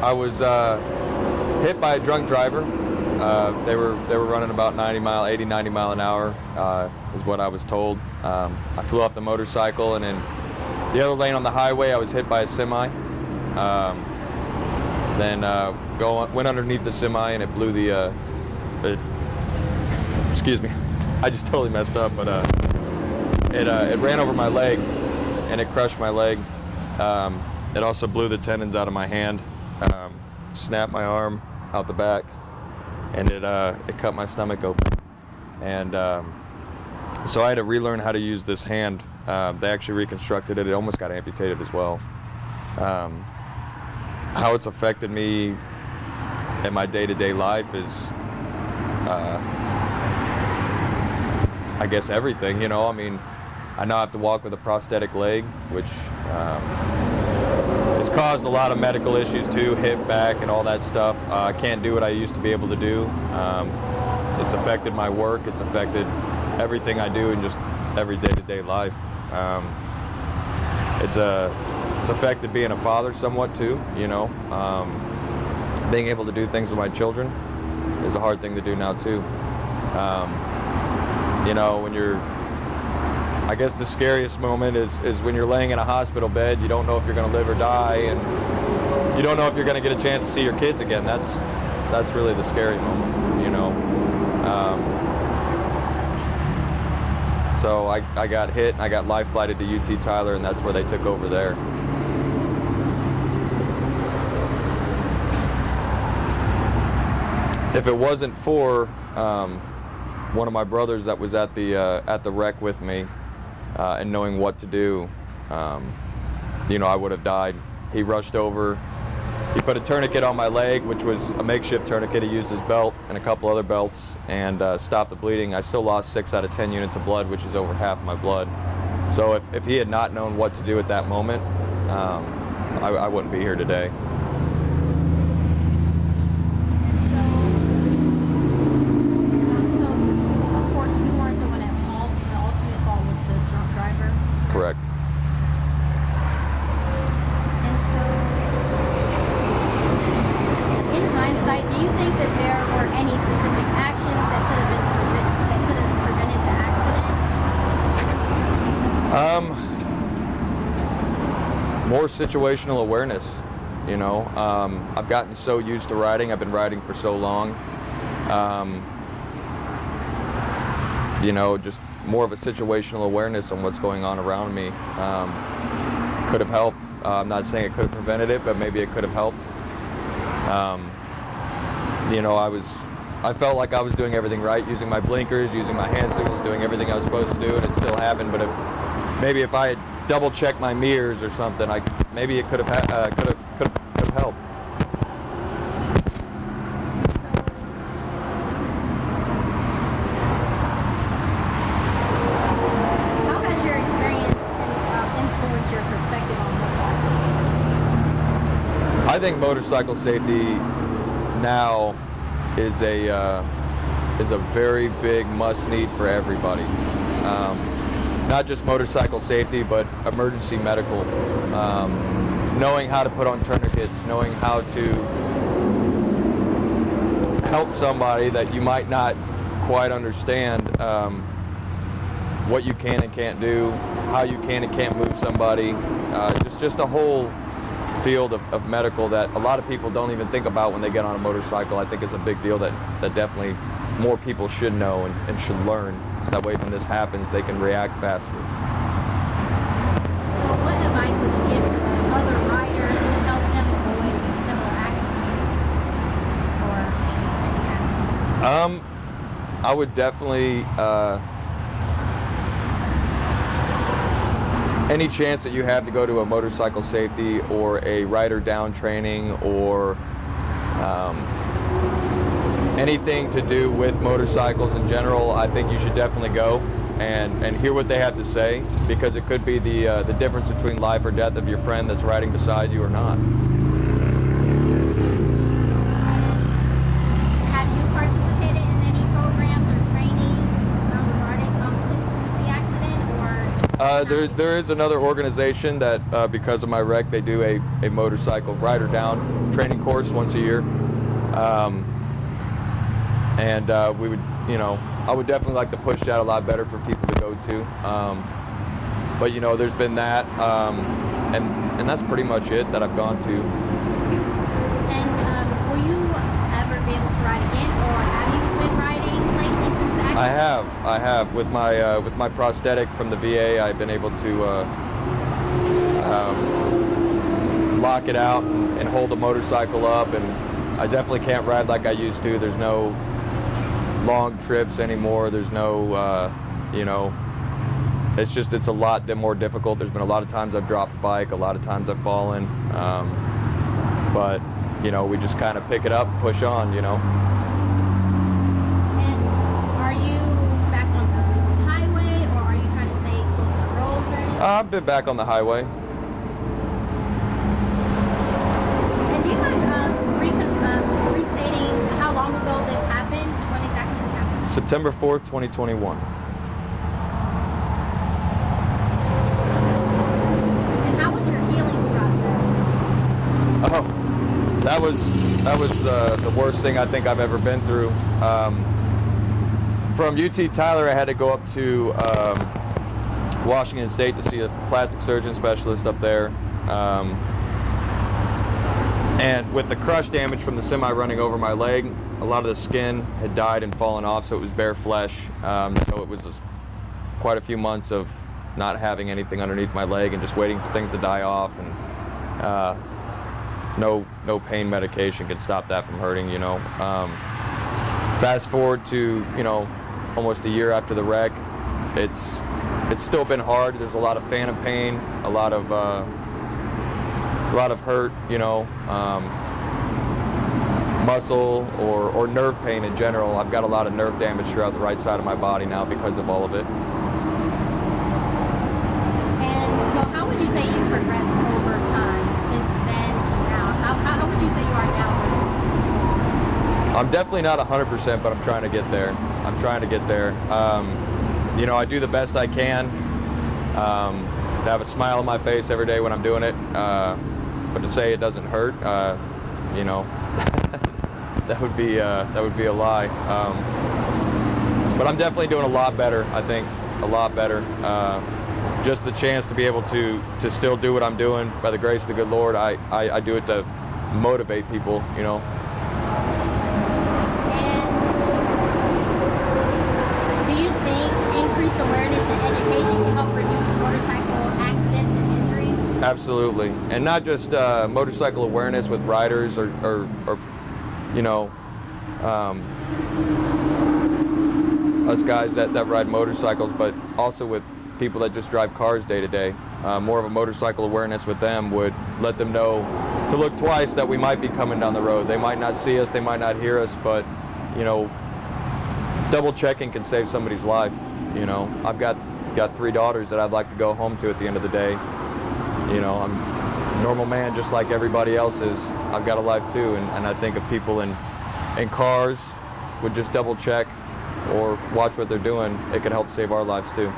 I was hit by a drunk driver. They were running about 80, 90 mile an hour, is what I was told. I flew off the motorcycle, and in the other lane on the highway, I was hit by a semi. Then went underneath the semi, and it blew excuse me, I just totally messed up, but it ran over my leg, and it crushed my leg. It also blew the tendons out of my hand, snapped my arm out the back, and it cut my stomach open. And so I had to relearn how to use this hand. They actually reconstructed it. It almost got amputated as well. How it's affected me in my day-to-day life is, I guess, everything, you know. I mean, I now have to walk with a prosthetic leg, which has caused a lot of medical issues too, hip, back, and all that stuff. I can't do what I used to be able to do. It's affected my work. It's affected everything I do in just every day-to-day life. It's affected being a father somewhat too, you know. Being able to do things with my children is a hard thing to do now too. You know, when I guess the scariest moment is when you're laying in a hospital bed. You don't know if you're going to live or die, and you don't know if you're going to get a chance to see your kids again. That's really the scary moment, you know. So I got hit, and I got life flighted to UT Tyler, and that's where they took over there. If it wasn't for one of my brothers that was at the wreck with me, and knowing what to do, you know, I would have died. He rushed over. He put a tourniquet on my leg, which was a makeshift tourniquet. He used his belt and a couple other belts, and stopped the bleeding. I still lost 6 out of 10 units of blood, which is over half my blood. So if he had not known what to do at that moment, I wouldn't be here today. Correct. And so, in hindsight, do you think that there were any specific actions that could have prevented the accident? More situational awareness. You know, I've gotten so used to riding. I've been riding for so long. You know, just more of a situational awareness on what's going on around me could have helped. I'm not saying it could have prevented it, but maybe it could have helped. You know, I felt like I was doing everything right, using my blinkers, using my hand signals, doing everything I was supposed to do, and it still happened. But if I had double checked my mirrors or something, maybe it could have helped. I think motorcycle safety now is a very big must-need for everybody. Not just motorcycle safety, but emergency medical. Knowing how to put on tourniquets, knowing how to help somebody that you might not quite understand what you can and can't do, how you can and can't move somebody. Just a whole field of medical that a lot of people don't even think about when they get on a motorcycle. I think is a big deal that definitely more people should know and should learn, so that way when this happens they can react faster. So what advice would you give to other riders to help them avoid similar accidents or just any accidents? I would definitely any chance that you have to go to a motorcycle safety or a rider down training or anything to do with motorcycles in general, I think you should definitely go and hear what they have to say, because it could be the difference between life or death of your friend that's riding beside you or not. Have you participated in any programs or training regarding since the accident, or? There is another organization that, because of my wreck, they do a motorcycle rider down training course once a year. We would, I would definitely like to push that a lot better for people to go to. But there's been that, and that's pretty much it that I've gone to. And will you ever be able to ride again, or have you been riding lately since the accident? I have. With my prosthetic from the VA, I've been able to lock it out and hold the motorcycle up, and I definitely can't ride like I used to. There's no long trips anymore. There's no, it's a lot more difficult. There's been a lot of times I've dropped the bike, a lot of times I've fallen, but we just kind of pick it up, push on, And are you back on the highway, or are you trying to stay close to roads or anything? I've been back on the highway. And do you mind restating how long ago this happened? When exactly this happened? September 4th, 2021. And how was your healing process? Oh, that was the worst thing I think I've ever been through. From UT Tyler, I had to go up to Washington State to see a plastic surgeon specialist up there. And with the crush damage from the semi running over my leg, a lot of the skin had died and fallen off, so it was bare flesh. So it was quite a few months of not having anything underneath my leg and just waiting for things to die off. And no pain medication could stop that from hurting. Fast forward to almost a year after the wreck, it's still been hard. There's a lot of phantom pain, a lot of hurt, muscle or nerve pain in general. I've got a lot of nerve damage throughout the right side of my body now because of all of it. And so how would you say you've progressed over time since then to now? How would you say you are now versus? I'm definitely not 100%, but I'm trying to get there. I do the best I can to have a smile on my face every day when I'm doing it. But to say it doesn't hurt, that would be a lie. But I'm definitely doing a lot better. I think a lot better. Just the chance to be able to still do what I'm doing by the grace of the good Lord. I do it to motivate people. And do you think increased awareness and education can help reduce motorcycle accidents and injuries? Absolutely, and not just motorcycle awareness with riders or us guys that ride motorcycles, but also with people that just drive cars day to day. More of a motorcycle awareness with them would let them know to look twice that we might be coming down the road. They might not see us, they might not hear us, but double checking can save somebody's life. I've got 3 daughters that I'd like to go home to at the end of the day. I'm a normal man just like everybody else is. I've got a life too, and I think if people in cars would just double check or watch what they're doing, it could help save our lives too.